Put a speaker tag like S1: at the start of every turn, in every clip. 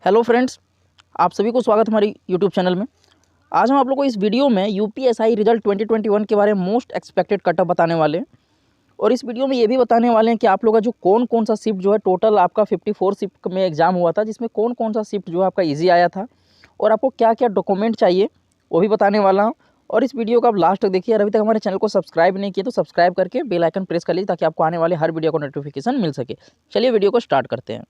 S1: Hello friends, आप सभी को स्वागत हमारी यूट्यूब चैनल में। आज हम आप लोग को इस वीडियो में यूपीएसआई रिजल्ट 2021 के बारे में मोस्ट एक्सपेक्टेड कटऑफ बताने वाले हैं। और इस वीडियो में ये भी बताने वाले हैं कि आप लोग का जो कौन सा शिफ्ट जो है, टोटल आपका 54 शिफ्ट में एग्जाम हुआ था, जिसमें कौन सा शिफ्ट जो है आपका ईजी आया था और आपको क्या क्या डॉक्यूमेंट चाहिए वो भी बताने वाला हूँ। और इस वीडियो को आप लास्ट तक देखिए। अभी तक हमारे चैनल को सब्सक्राइब नहीं किया तो सब्सक्राइब करके बेल आइकन प्रेस कर लीजिए ताकि आपको आने वाले हर वीडियो को नोटिफिकेशन मिल सके। चलिए वीडियो को स्टार्ट करते हैं।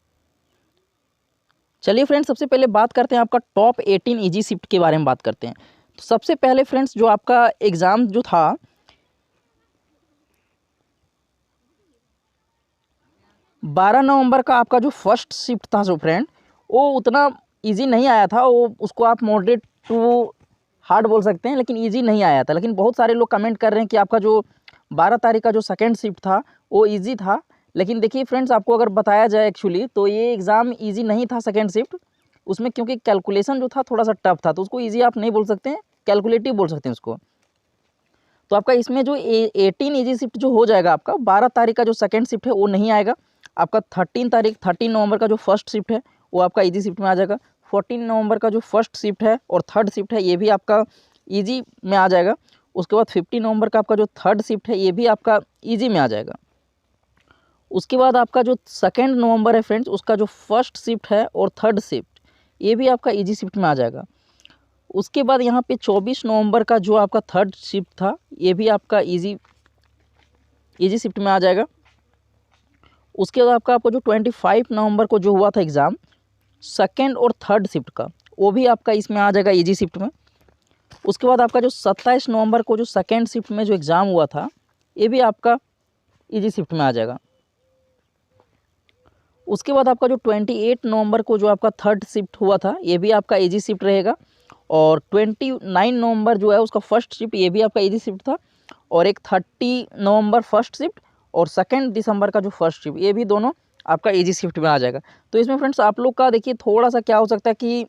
S1: चलिए फ्रेंड्स, सबसे पहले बात करते हैं आपका टॉप 18 इजी शिफ्ट के बारे में बात करते हैं। तो सबसे पहले फ्रेंड्स, जो आपका एग्ज़ाम जो था 12 नवंबर का, आपका जो फर्स्ट शिफ्ट था जो फ्रेंड, वो उतना इजी नहीं आया था। वो उसको आप मॉडरेट टू हार्ड बोल सकते हैं, लेकिन इजी नहीं आया था। लेकिन बहुत सारे लोग कमेंट कर रहे हैं कि आपका जो 12 तारीख का जो सेकेंड शिफ्ट था वो ईजी था। लेकिन देखिए फ्रेंड्स, आपको अगर बताया जाए एक्चुअली तो ये एग्ज़ाम इजी नहीं था सेकेंड शिफ्ट उसमें, क्योंकि कैलकुलेशन जो था थोड़ा सा टफ था। तो उसको इजी आप नहीं बोल सकते हैं, कैलकुलेटिव बोल सकते हैं उसको। तो आपका इसमें जो 18 इजी शिफ्ट जो हो जाएगा, आपका 12 तारीख का जो सेकेंड शिफ्ट है वो नहीं आएगा। आपका 13 नवंबर का जो फर्स्ट शिफ्ट है वो आपका इजी शिफ्ट में आ जाएगा। 14 नवंबर का जो फर्स्ट शिफ्ट है और थर्ड शिफ्ट है ये भी आपका इजी में आ जाएगा। उसके बाद 15 नवंबर का आपका जो थर्ड शिफ्ट है ये भी आपका इजी में आ जाएगा। उसके बाद आपका जो 2 नवंबर है फ्रेंड्स, उसका जो फर्स्ट शिफ्ट है और थर्ड शिफ्ट ये भी आपका इजी शिफ्ट में आ जाएगा। उसके बाद यहाँ पे 24 नवंबर का जो आपका थर्ड शिफ्ट था ये भी आपका इजी शिफ्ट में आ जाएगा। उसके बाद आपका जो 25 नवंबर को जो हुआ था एग्ज़ाम सेकेंड और थर्ड शिफ्ट का, वो भी आपका इसमें आ जाएगा इजी शिफ्ट में। उसके बाद आपका जो 27 नवंबर को जो सेकेंड शिफ्ट में जो एग्ज़ाम हुआ था ये भी आपका इजी शिफ्ट में आ जाएगा। उसके बाद आपका जो 28 नवंबर को जो आपका थर्ड शिफ्ट हुआ था ये भी आपका इजी शिफ्ट रहेगा। और 29 नवंबर जो है उसका फर्स्ट शिफ्ट ये भी आपका इजी शिफ्ट था। और एक 30 नवंबर फर्स्ट शिफ्ट और 2 दिसंबर का जो फर्स्ट शिफ्ट ये भी दोनों आपका इजी शिफ्ट में आ जाएगा। तो इसमें फ्रेंड्स आप लोग का देखिए थोड़ा सा क्या हो सकता है कि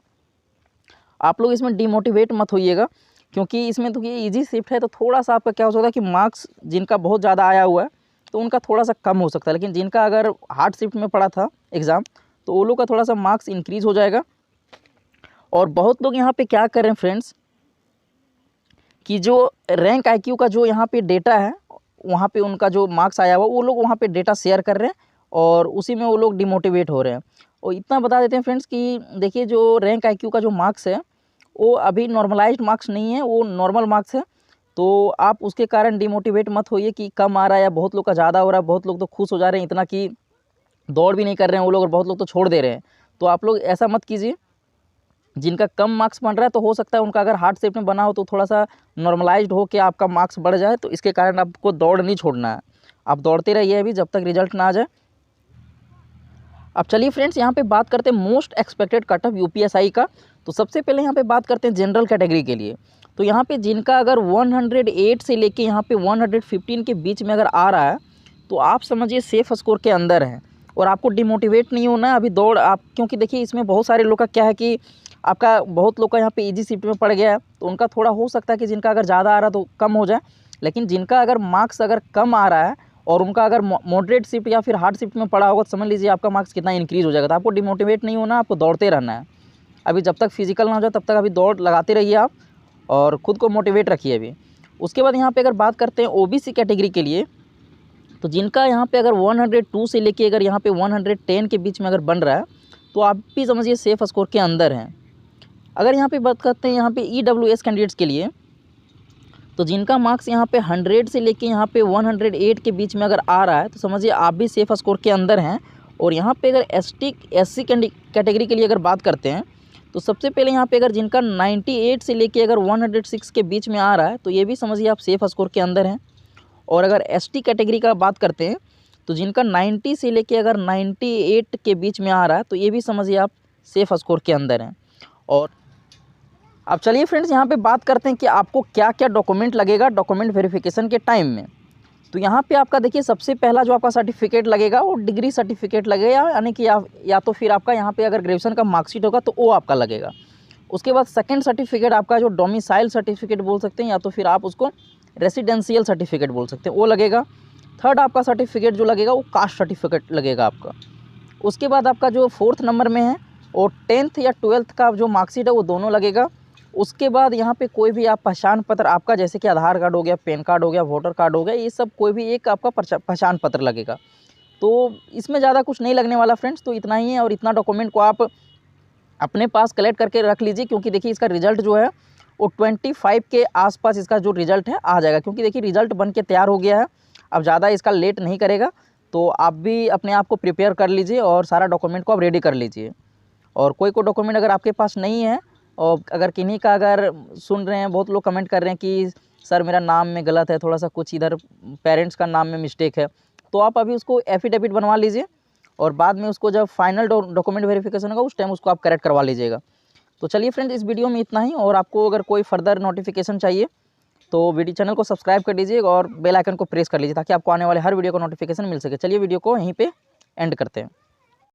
S1: आप लोग इसमें डिमोटिवेट मत होइएगा, क्योंकि इसमें तो ये इजी शिफ्ट है तो थोड़ा सा आपका क्या हो सकता है कि मार्क्स जिनका बहुत ज़्यादा आया हुआ है तो उनका थोड़ा सा कम हो सकता है। लेकिन जिनका अगर हार्ड शिफ्ट में पड़ा था एग्ज़ाम तो वो लोग का थोड़ा सा मार्क्स इंक्रीज़ हो जाएगा। और बहुत लोग यहाँ पे क्या कर रहे हैं फ्रेंड्स कि जो रैंक आईक्यू का जो यहाँ पे डेटा है वहाँ पे उनका जो मार्क्स आया हुआ वो लोग वहाँ पे डेटा शेयर कर रहे हैं और उसी में वो लोग डिमोटिवेट हो रहे हैं। और इतना बता देते हैं फ्रेंड्स कि देखिए जो रैंक आईक्यू का जो मार्क्स है वो अभी नॉर्मलाइज्ड मार्क्स नहीं है, वो नॉर्मल मार्क्स है। तो आप उसके कारण डिमोटिवेट मत होइए कि कम आ रहा है या बहुत लोग का ज़्यादा हो रहा है। बहुत लोग तो खुश हो जा रहे हैं इतना कि दौड़ भी नहीं कर रहे हैं वो लोग, और बहुत लोग तो छोड़ दे रहे हैं। तो आप लोग ऐसा मत कीजिए। जिनका कम मार्क्स बन रहा है तो हो सकता है उनका अगर हार्ड शिफ्ट में बना हो तो थोड़ा सा नॉर्मलाइज्ड हो के आपका मार्क्स बढ़ जाए। तो इसके कारण आपको दौड़ नहीं छोड़ना है, आप दौड़ते रहिए अभी जब तक रिजल्ट ना आ जाए। अब चलिए फ्रेंड्स, यहाँ पे बात करते हैं most expected cut off UPSI का। तो सबसे पहले यहाँ पे बात करते हैं जनरल कैटेगरी के लिए। तो यहाँ पे जिनका अगर 108 से लेके यहाँ पे 115 के बीच में अगर आ रहा है तो आप समझिए सेफ स्कोर के अंदर है। और आपको डिमोटिवेट नहीं होना है अभी दौड़ आप, क्योंकि देखिए इसमें बहुत सारे लोग का क्या है कि आपका बहुत लोग का यहाँ पे इजी शिफ्ट में पड़ गया है तो उनका थोड़ा हो सकता है कि जिनका अगर ज़्यादा आ रहा है तो कम हो जाए। लेकिन जिनका अगर मार्क्स अगर कम आ रहा है और उनका अगर मॉडरेट शिफ्ट या फिर हार्ड शिफ्ट में पड़ा होगा तो समझ लीजिए आपका मार्क्स कितना इंक्रीज़ हो जाएगा। तो आपको डिमोटिवेट नहीं होना, आपको दौड़ते रहना है। अभी जब तक फिजिकल ना हो जाए तब तक अभी दौड़ लगाते रहिए आप और ख़ुद को मोटिवेट रखिए अभी। उसके बाद यहाँ पे अगर बात करते हैं ओबीसी कैटेगरी के लिए, तो जिनका यहाँ पे अगर 102 से लेके अगर यहाँ पे 110 के बीच में अगर बन रहा है तो आप भी समझिए सेफ स्कोर के अंदर हैं। अगर यहाँ पे बात करते हैं यहाँ पे ईडब्ल्यूएस कैंडिडेट्स के लिए, तो जिनका मार्क्स यहाँ पे 100 से लेके यहाँ पे 108 के बीच में अगर आ रहा है तो समझिए आप भी सेफ स्कोर के अंदर हैं। और यहाँ पे अगर एससी कैटेगरी के लिए अगर बात करते हैं तो सबसे पहले यहाँ पे अगर जिनका 98 से लेके अगर 106 के बीच में आ रहा है तो ये भी समझिए आप सेफ स्कोर के अंदर हैं। और अगर एसटी कैटेगरी का बात करते हैं तो जिनका 90 से लेके अगर 98 के बीच में आ रहा है तो ये भी समझिए आप सेफ स्कोर के अंदर हैं। और अब चलिए फ्रेंड्स, यहाँ पे बात करते हैं कि आपको क्या क्या डॉक्यूमेंट लगेगा डॉक्यूमेंट वेरिफिकेशन के टाइम में। तो यहाँ पे आपका देखिए सबसे पहला जो आपका सर्टिफिकेट लगेगा वो डिग्री सर्टिफिकेट लगेगा, यानी कि या तो फिर आपका यहाँ पे अगर ग्रेजुएशन का मार्कशीट होगा तो वो आपका लगेगा। उसके बाद सेकंड सर्टिफिकेट आपका जो डोमिसाइल सर्टिफिकेट बोल सकते हैं या तो फिर आप उसको रेसिडेंशियल सर्टिफिकेट बोल सकते हैं, वो लगेगा। थर्ड आपका सर्टिफिकेट जो लगेगा वो कास्ट सर्टिफिकेट लगेगा आपका। उसके बाद आपका जो 4th नंबर में है और 10th या 12th का जो मार्कशीट है वो दोनों लगेगा। उसके बाद यहाँ पे कोई भी आप पहचान पत्र आपका, जैसे कि आधार कार्ड हो गया, पैन कार्ड हो गया, वोटर कार्ड हो गया, ये सब कोई भी एक आपका पहचान पत्र लगेगा। तो इसमें ज़्यादा कुछ नहीं लगने वाला फ्रेंड्स, तो इतना ही है। और इतना डॉक्यूमेंट को आप अपने पास कलेक्ट करके रख लीजिए, क्योंकि देखिए इसका रिजल्ट जो है वो 25 के आसपास इसका जो रिजल्ट है आ जाएगा। क्योंकि देखिए रिजल्ट बन के तैयार हो गया है, अब ज़्यादा इसका लेट नहीं करेगा। तो आप भी अपने आप को प्रिपेयर कर लीजिए और सारा डॉक्यूमेंट को आप रेडी कर लीजिए। और कोई डॉक्यूमेंट अगर आपके पास नहीं है, और अगर किन्हीं का अगर सुन रहे हैं, बहुत लोग कमेंट कर रहे हैं कि सर मेरा नाम में गलत है, थोड़ा सा कुछ इधर पेरेंट्स का नाम में मिस्टेक है, तो आप अभी उसको एफिडेविट बनवा लीजिए और बाद में उसको जब फाइनल डॉक्यूमेंट वेरिफिकेशन होगा उस टाइम उसको आप करेक्ट करवा लीजिएगा। तो चलिए फ्रेंड्स, इस वीडियो में इतना ही। और आपको अगर कोई फर्दर नोटिफिकेशन चाहिए तो वीडियो चैनल को सब्सक्राइब कर लीजिए और बेल आइकन को प्रेस कर लीजिए, ताकि आपको आने वाले हर वीडियो का नोटिफिकेशन मिल सके। चलिए वीडियो को यहीं पे एंड करते हैं।